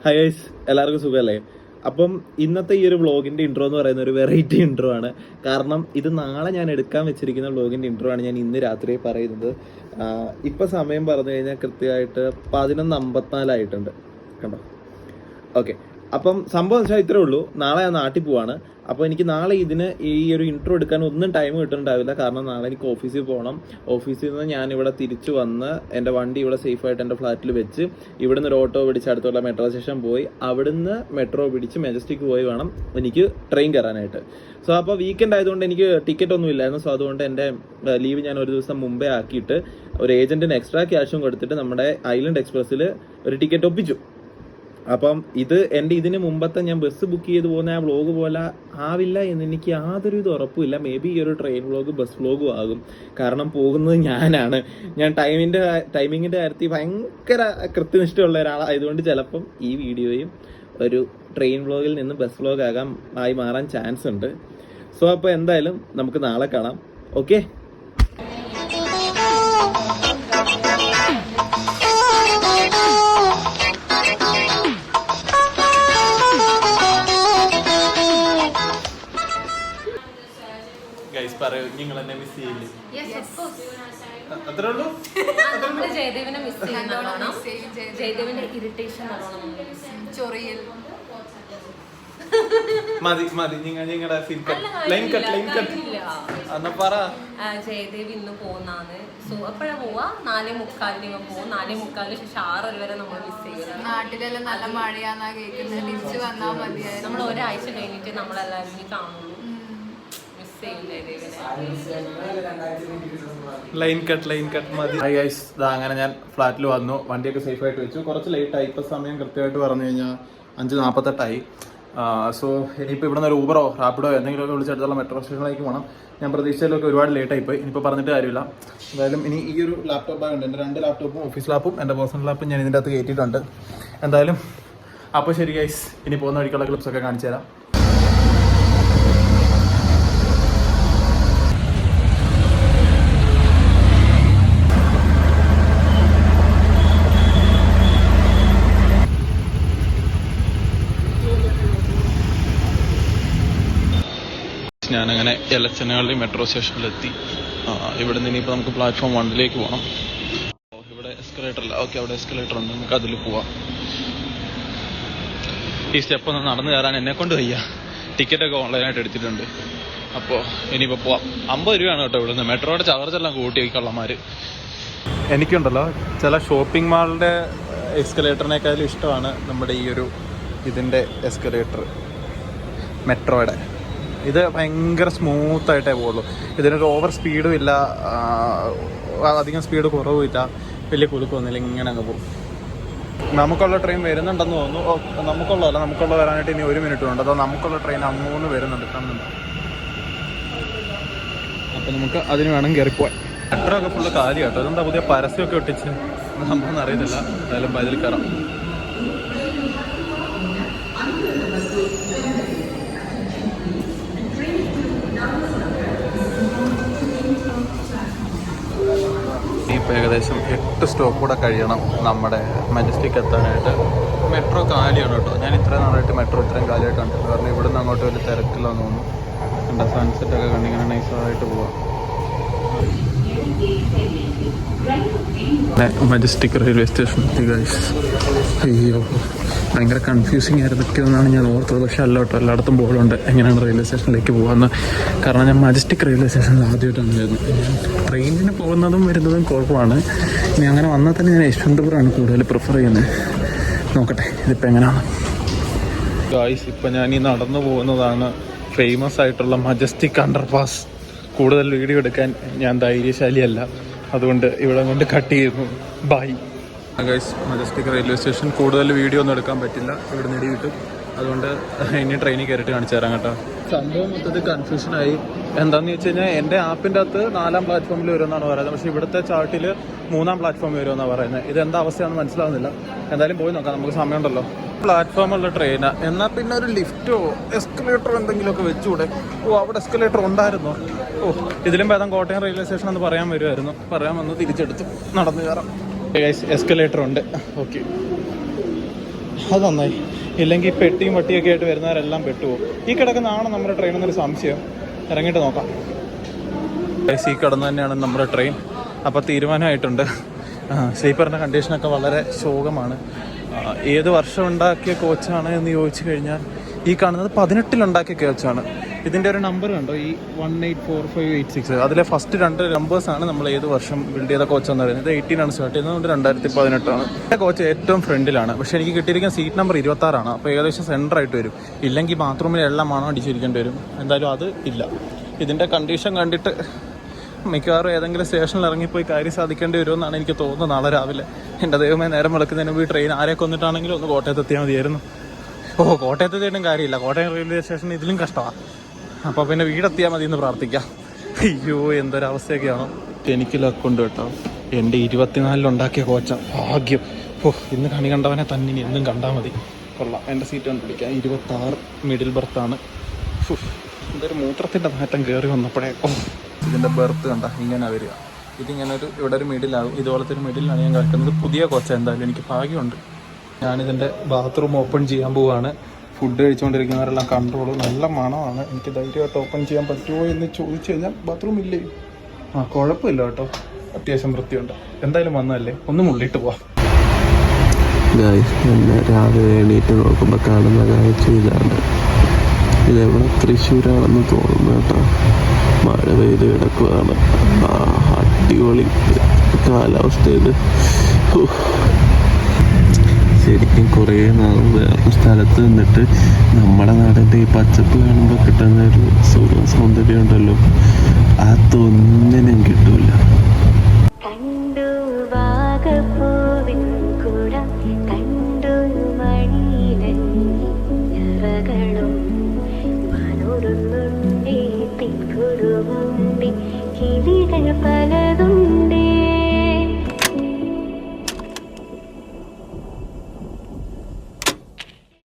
Hi guys, എല്ലാവർക്കും സുഖമല്ലേ? അപ്പം ഇന്നത്തെ ഈ ഒരു വ്ളോഗിന്റെ ഇൻട്രോ എന്ന് പറയുന്ന ഒരു വെറൈറ്റി ഇൻട്രോ ആണ്. കാരണം ഇത് നാളെ ഞാൻ എടുക്കാൻ വെച്ചിരിക്കുന്ന വ്ളോഗിന്റെ ഇൻട്രോ ആണ് ഞാൻ ഇന്ന് രാത്രി പറയുന്നത്. ഇപ്പൊ സമയം പറഞ്ഞു കഴിഞ്ഞാൽ കൃത്യമായിട്ട് 11:54 കണ്ടോ? ഓക്കെ, അപ്പം സംഭവം വെച്ചാൽ ഇത്രേ ഉള്ളൂ. നാളെ ഞാൻ നാട്ടിൽ പോവാണ്. അപ്പോൾ എനിക്ക് നാളെ ഇതിന് ഈ ഒരു ഇൻട്രോ എടുക്കാൻ ഒന്നും ടൈം കിട്ടുന്നുണ്ടാവില്ല. കാരണം നാളെ എനിക്ക് ഓഫീസിൽ പോകണം. ഓഫീസിൽ നിന്ന് ഞാൻ ഇവിടെ തിരിച്ചു വന്ന് എൻ്റെ വണ്ടി ഇവിടെ സേഫായിട്ട് എൻ്റെ ഫ്ലാറ്റിൽ വെച്ച് ഇവിടുന്ന് ഒരു ഓട്ടോ പിടിച്ച് അടുത്തുള്ള മെട്രോ സ്റ്റേഷൻ പോയി അവിടുന്ന് മെട്രോ പിടിച്ച് മെജസ്റ്റിക് പോയി വേണം എനിക്ക് ട്രെയിൻ കയറാനായിട്ട്. സോ അപ്പോൾ വീക്കെൻഡ് ആയതുകൊണ്ട് എനിക്ക് ടിക്കറ്റ് ഒന്നും ഇല്ലായിരുന്നു. സോ അതുകൊണ്ട് എൻ്റെ ലീവ് ഞാൻ ഒരു ദിവസം മുമ്പേ ആക്കിയിട്ട് ഒരു ഏജന്റിന് എക്സ്ട്രാ ക്യാഷും കൊടുത്തിട്ട് നമ്മുടെ ഐലൻഡ് എക്സ്പ്രസ്സിൽ ഒരു ടിക്കറ്റ് ഒപ്പിച്ചു. അപ്പം എൻ്റെ ഇതിന് മുമ്പത്തെ ഞാൻ ബസ് ബുക്ക് ചെയ്ത് പോകുന്ന ആ വ്ളോഗ് പോലെ ആവില്ല എന്ന് എനിക്ക് യാതൊരു ഇത് ഉറപ്പുമില്ല. മേ ബി ഈ ഒരു ട്രെയിൻ വ്ളോഗ് ബസ് വ്ളോഗും ആകും. കാരണം പോകുന്നത് ഞാൻ ടൈമിങ്ങിന്റെ കാര്യത്തിൽ ഭയങ്കര കൃത്യനിഷ്ഠയുള്ള ഒരാളായതുകൊണ്ട് ചിലപ്പം ഈ വീഡിയോയും ഒരു ട്രെയിൻ വ്ളോഗിൽ നിന്ന് ബസ് വ്ളോഗ് ആയി മാറാൻ ചാൻസ് ഉണ്ട്. സോ അപ്പോൾ എന്തായാലും നമുക്ക് നാളെ കാണാം. ഓക്കെ. പറയൂ, നിങ്ങൾ എന്നെ മിസ് ചെയ്യില്ലേ? അത്രേ ഉള്ളൂ. ജയദേവിനെ മിസ് ചെയ്യുന്നതാണ്. ജയദേവിന്റെ ഇറിറ്റേഷൻ മതി നിങ്ങളുടെ ലൈൻ കട്ട് എന്നാ പറ. ജയദേവ് ഇന്ന് പോകുന്നാണ്. സോ എപ്പോഴാ പോവാ? 4:45 പോവും. 4:45 ശേഷം 6 വരെ നമ്മൾ മിസ് ചെയ്യും. നാട്ടിലെല്ലാം നല്ല മഴയാന്നാ കേൾക്കുന്നത്. തിരിച്ചു വന്നാൽ മതിയായിരുന്നു. നമ്മൾ ഒരാഴ്ച കഴിഞ്ഞിട്ട് നമ്മളെല്ലാവരും കാണുള്ളൂ. ലൈൻ കട്ട് മതി. അങ്ങനെ ഞാൻ ഫ്ലാറ്റിൽ വന്നു. വണ്ടിയൊക്കെ സേഫ് ആയിട്ട് വെച്ചു. കുറച്ച് ലേറ്റ് ആയി. ഇപ്പൊ സമയം കൃത്യമായിട്ട് പറഞ്ഞു കഴിഞ്ഞാൽ 5:48. സോ ഇനിയിപ്പോൾ ഇവിടെ നിന്ന് ഒരു ഊബറോ റാപ്പിഡോ എന്തെങ്കിലുമൊക്കെ വിളിച്ചെടുത്തുള്ള മെട്രോ സ്റ്റേഷനിലേക്ക് പോകണം. ഞാൻ പ്രതീക്ഷയിലൊക്കെ ഒരുപാട് ലേറ്റ് ആയിപ്പോയി. ഇനിയിപ്പോൾ പറഞ്ഞിട്ട് കാര്യമില്ല. എന്തായാലും ഇനി ഈ ഒരു ലാപ്ടോപ്പ് ബാഗുണ്ട്. എൻ്റെ 2 ലാപ്ടോപ്പും ഓഫീസ് ലാപ്പും എൻ്റെ പേഴ്സണൽ ലാപ്പും ഞാൻ ഇതിൻ്റെ അകത്ത് കയറ്റിയിട്ടുണ്ട്. എന്തായാലും അപ്പോൾ ശരി ഗൈസ്, ഇനി പോകുന്ന വഴിക്കുള്ള ക്ലിപ്സൊക്കെ കാണിച്ചു തരാം. ഞാനങ്ങനെ എലച്ചനഹള്ളി മെട്രോ സ്റ്റേഷനിലെത്തി. ഇവിടെ നിന്ന് ഇനിയിപ്പോൾ നമുക്ക് പ്ലാറ്റ്ഫോം 1 പോകണം. ഇവിടെ എസ്കലേറ്റർ ഇല്ല. ഓക്കെ, അവിടെ എസ്കലേറ്റർ ഉണ്ട്. നമുക്ക് അതിൽ പോവാം. ഈ സ്റ്റെപ്പ് ഒന്ന് നടന്നു കയറാൻ എന്നെ കൊണ്ട് വയ്യ. ടിക്കറ്റൊക്കെ ഓൺലൈനായിട്ട് എടുത്തിട്ടുണ്ട്. അപ്പോൾ ഇനിയിപ്പോൾ പോവാം. 50 രൂപയാണ് കേട്ടോ ഇവിടുന്ന്. മെട്രോയുടെ ചാർജെല്ലാം കൂട്ടി കള്ളന്മാർ. എനിക്കുണ്ടല്ലോ ചില ഷോപ്പിംഗ് മാളിൻ്റെ എസ്കലേറ്ററിനേക്കാളും ഇഷ്ടമാണ് നമ്മുടെ ഈ ഒരു ഇതിൻ്റെ എസ്കലേറ്റർ, മെട്രോയുടെ. ഇത് ഭയങ്കര സ്മൂത്തായിട്ടേ പോകുള്ളൂ. ഇതിനൊരു ഓവർ സ്പീഡും ഇല്ല, അധികം സ്പീഡ് കുറവും ഇല്ല, വലിയ കുലുക്കൊന്നുമില്ല. ഇങ്ങനെ അങ്ങ് പോകും. നമുക്കുള്ള ട്രെയിൻ വരുന്നുണ്ടെന്ന് തോന്നുന്നു. നമുക്കുള്ള വരാനായിട്ട് ഇനി 1 മിനിറ്റ് ഉണ്ട്. അതോ നമുക്കുള്ള ട്രെയിൻ അങ്ങോട്ട് വരുന്നുണ്ട്, കാണുന്നുണ്ട്. അപ്പം നമുക്ക് അതിന് വേണം കയറിപ്പോവാൻ. മെട്രോ ഒക്കെ ഫുള്ള് കാലി കേട്ടോ. അതെന്താ പുതിയ പരസ്യമൊക്കെ ഒട്ടിച്ച് സംഭവം അറിയത്തില്ല. എന്തായാലും അതിൽ കയറാം. ഇപ്പോൾ ഏകദേശം 8 സ്റ്റോപ്പ് കൂടെ കഴിയണം നമ്മുടെ മജസ്റ്റിക് എത്താനായിട്ട്. മെട്രോ കാലിയാണ് കേട്ടോ. ഞാൻ ഇത്രയും നാളായിട്ട് മെട്രോ ഇത്രയും കാലിയായിട്ട് കണ്ടിട്ട്. കാരണം ഇവിടുന്ന് അങ്ങോട്ട് വലിയ തിരക്കില്ലെന്ന് തോന്നുന്നു. എന്താ സൺസെറ്റൊക്കെ കണ്ടിങ്ങനെ നൈസായിട്ട് പോവാം. മജസ്റ്റിക് റെയിൽവേ സ്റ്റേഷൻ എത്തി ഗൈസ്. അയ്യോ, ഭയങ്കര കൺഫ്യൂസിങ് ആയിരുന്നൊക്കെയെന്നാണ് ഞാൻ ഓർത്തത്. പക്ഷേ അല്ല കേട്ടോ, എല്ലായിടത്തും ബോർഡുണ്ട് എങ്ങനെയാണ് റെയിൽവേ സ്റ്റേഷനിലേക്ക് പോകാമെന്ന്. കാരണം ഞാൻ മജസ്റ്റിക് റെയിൽവേ സ്റ്റേഷനിൽ ആദ്യമായിട്ടാണ് വരുന്നത്. ട്രെയിനിന് പോകുന്നതും വരുന്നതും കുഴപ്പമാണ്. ഇനി അങ്ങനെ വന്നാൽ തന്നെ ഞാൻ യശ്വന്തപുരമാണ് കൂടുതൽ പ്രിഫർ ചെയ്യുന്നത്. നോക്കട്ടെ ഇതിപ്പോൾ എങ്ങനെയാണ് ഗൈസ്. ഇപ്പം ഞാൻ ഈ നടന്നു പോകുന്നതാണ് ഫേമസ് ആയിട്ടുള്ള മജസ്റ്റിക് അണ്ടർപാസ്. കൂടുതൽ വീഡിയോ എടുക്കാൻ ഞാൻ ധൈര്യശാലിയല്ല, അതുകൊണ്ട് ഇവിടെ കൊണ്ട് കട്ട് ചെയ്യുന്നു. Bye guys. Majestic railway station. കൂടുതൽ വീഡിയോ ഒന്നും എടുക്കാൻ പറ്റില്ല, ഇവിടെ നിന്ന് കിട്ടും. അതുകൊണ്ട് ഇനി ട്രെയിനിൽ കയറിയിട്ട് കാണിച്ചു തരാം കേട്ടോ. സംഭവം മൊത്തത്തിൽ കൺഫ്യൂഷനായി. എന്താണെന്ന് വെച്ച് കഴിഞ്ഞാൽ എൻ്റെ ആപ്പിൻ്റെ അകത്ത് 4ാം പ്ലാറ്റ്ഫോമിൽ വരുമെന്നാണ് പറയുന്നത്. പക്ഷേ ഇവിടുത്തെ ചാർട്ടിൽ 3ാം പ്ലാറ്റ്ഫോമിൽ വരുമെന്നാണ് പറയുന്നത്. ഇതെന്താ അവസ്ഥയാണെന്ന് മനസ്സിലാവുന്നില്ല. എന്തായാലും പോയി നോക്കാം, നമുക്ക് സമയമുണ്ടല്ലോ. പ്ലാറ്റ്ഫോമുള്ള ട്രെയിനാണ്. എന്നാൽ പിന്നെ ഒരു ലിഫ്റ്റോ എസ്കലേറ്ററോ എന്തെങ്കിലുമൊക്കെ വെച്ചുകൂടെ? അവിടെ എസ്കലേറ്റർ ഉണ്ടായിരുന്നോ? ഇതിലും ഭേദം കോട്ടയം റെയിൽവേ സ്റ്റേഷൻ എന്ന് പറയാൻ വന്ന് തിരിച്ചെടുത്തു. നടന്നു കയറാം. എസ്കലേറ്റർ ഉണ്ട്. ഓക്കെ, അത് നന്നായി. ഇല്ലെങ്കിൽ പെട്ടിയും വട്ടിയൊക്കെ ആയിട്ട് വരുന്നവരെല്ലാം പെട്ടുപോകും. ഈ കിടക്കുന്നതാണ് നമ്മുടെ ട്രെയിൻ എന്നൊരു സംശയം. ഇറങ്ങിയിട്ട് നോക്കാം. ഈ കിടന്ന് തന്നെയാണ് നമ്മുടെ ട്രെയിൻ. അപ്പോൾ തീരുമാനമായിട്ടുണ്ട്. സ്ലീപ്പറിൻ്റെ കണ്ടീഷനൊക്കെ വളരെ ശോകമാണ്. ഏത് വർഷം ഉണ്ടാക്കിയ കോച്ചാണ് എന്ന് ചോദിച്ചു കഴിഞ്ഞാൽ ഈ കാണുന്നത് 18 കോച്ചാണ്. ഇതിൻ്റെ ഒരു നമ്പർ കണ്ടോ, ഈ 184586. അതിലെ ഫസ്റ്റ് 2 നമ്പേഴ്സാണ് നമ്മൾ ഏത് വർഷം ബിൽഡ് ചെയ്ത കോച്ചെന്ന് പറയുന്നത്. 18 ആണ് സ്റ്റാർട്ട് ചെയ്യുന്നത്, 2018 എൻ്റെ കോച്ച് ഏറ്റവും ഫ്രണ്ടിലാണ്. പക്ഷേ എനിക്ക് കിട്ടിയിരിക്കുന്ന സീറ്റ് നമ്പർ 26. അപ്പോൾ ഏകദേശം സെൻറ്ററായിട്ട് വരും. ഇല്ലെങ്കിൽ ബാത്റൂമിൽ എല്ലാം മണം അടിച്ചിരിക്കേണ്ടി വരും. എന്തായാലും അത് ഇല്ല. ഇതിൻ്റെ കണ്ടീഷൻ കണ്ടിട്ട് മിക്കവാറും ഏതെങ്കിലും സ്റ്റേഷനിൽ ഇറങ്ങിപ്പോയി കാര്യം സാധിക്കേണ്ടി വരുമെന്നാണ് എനിക്ക് തോന്നുന്നത് നാളെ രാവിലെ. എൻ്റെ ദൈവമേ, നേരം വെളുക്കുന്നതിന് മുമ്പ് ഈ ട്രെയിൻ ആരെ കൊന്നിട്ടാണെങ്കിലും ഒന്ന് കോട്ടയത്ത് എത്തിയാൽ മതിയായിരുന്നു. കോട്ടയത്ത് എത്തിയിട്ടും കാര്യമില്ല. കോട്ടയം റെയിൽവേ സ്റ്റേഷൻ ഇതിലും കഷ്ടമാണ്. അപ്പോൾ പിന്നെ വീടെത്തിയാൽ മതി എന്ന് പ്രാർത്ഥിക്കാം. അയ്യോ, എന്തൊരവസ്ഥയൊക്കെയാണോ. എനിക്ക് ലക്കുണ്ട് കേട്ടോ. എൻ്റെ 24 ഉണ്ടാക്കിയ കോച്ച ഭാഗ്യം. ഇന്ന് കണി കണ്ടവനെ തന്നെ ഇനി എന്നും കണ്ടാൽ മതി. കൊള്ളാം. എൻ്റെ സീറ്റ് കണ്ടുപിടിക്കാം. 26 മിഡിൽ ബർത്താണ്. എന്തൊരു മൂത്രത്തിൻ്റെ മാറ്റം കയറി വന്നപ്പോഴേ. ഇതിൻ്റെ ബർത്ത് കണ്ട ഇങ്ങനെ വരിക. ഇതിങ്ങനെ ഇവിടെ ഒരു മിഡിലാകും. ഇതുപോലത്തെ ഒരു മിഡിലാണ് ഞാൻ കിടക്കുന്നത്. പുതിയ കോച്ച. എന്തായാലും എനിക്ക് ഭാഗ്യമുണ്ട്. ഞാനിതിൻ്റെ ബാത്റൂം ഓപ്പൺ ചെയ്യാൻ പോവുകയാണ്. ഫുഡ് കഴിച്ചുകൊണ്ടിരിക്കുന്നവരെല്ലാം കൺട്രോൾ. നല്ല മണമാണ്. എനിക്ക് ധൈര്യമായിട്ട് ഓപ്പൺ ചെയ്യാൻ പറ്റുമോ എന്ന് ചോദിച്ചു കഴിഞ്ഞാൽ ബാത്റൂം ഇല്ലേ? കുഴപ്പമില്ല കേട്ടോ, അത്യാവശ്യം വൃത്തിയുണ്ട്. എന്തായാലും വന്നതല്ലേ, ഒന്ന് മുള്ളിയിട്ട് പോവാം. രാവിലെ എണീറ്റ് നോക്കുമ്പോൾ കാണുന്ന കാഴ്ച ഇതാണ്. ഇതെവിടെ തൃശ്ശൂരാണെന്ന് തോന്നുന്നു കേട്ടോ. മഴ പെയ്ത് കിടക്കുകയാണ്. അടിപൊളി കാലാവസ്ഥ ഇത്. ശരിക്കും കുറേ നാൾ വേറെ സ്ഥലത്ത് നിന്നിട്ട് നമ്മുടെ നാടിൻ്റെ ഈ പച്ചപ്പ് കാണുമ്പോൾ കിട്ടുന്ന ഒരു സുഖ സൗന്ദര്യം ഉണ്ടല്ലോ, അതൊന്നിനും കിട്ടൂല. പലതും